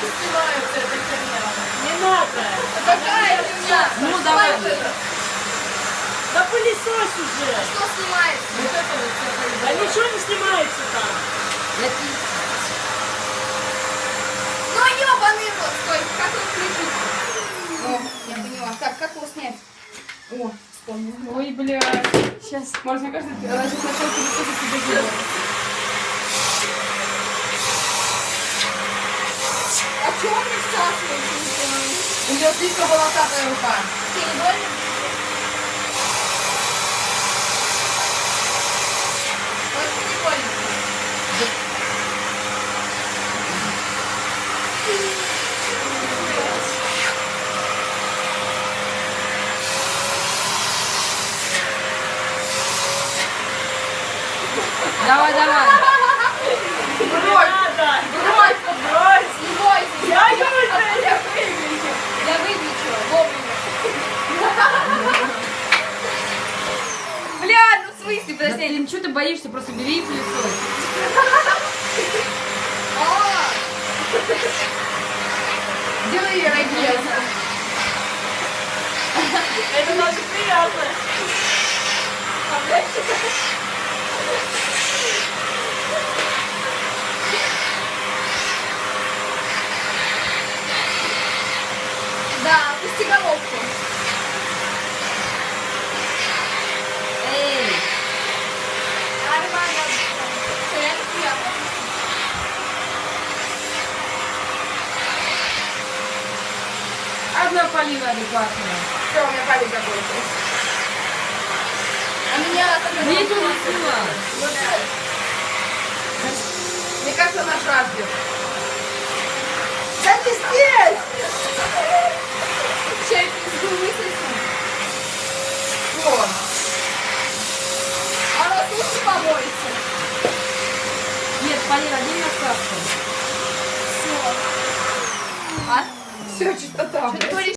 снимается эта херня. Не надо. Какая херня? Ну, давай. Да пылесос уже. Что снимается? Вот это вот все. Да ничего не снимается там. Ну ебаный рот, стой, как его включить? О, я поняла. Так, как его снять? О, вспомнила. Ой, блядь. Сейчас. Может, мне кажется, ты сейчас начал пересадить тебе живот. А чего он не всасывается? У нее слишком волосатая рука. Тебе не больно? Точно не больно? Давай, давай. Брось. Надо. Брось! Брось. Не бойся! Я не знаю. Я выключила вовремя. Бля, ну в смысле, Да подожди. ты, ничего ты боишься, просто бери и пылесос. А, Делай ракет. Это даже приятно. да, пусти головку. Эй. Нормально. Все, я не приятно. Одна полива адекватная. Все, у меня палец закончился. А меня особенно... Видите, не сняла. Мне кажется, наш разбил. Да не здесь! Сейчас я пизду высосу. Вот. А нас лучше помоется. Нет, Полина, один остался. Все. А? Все, чистота.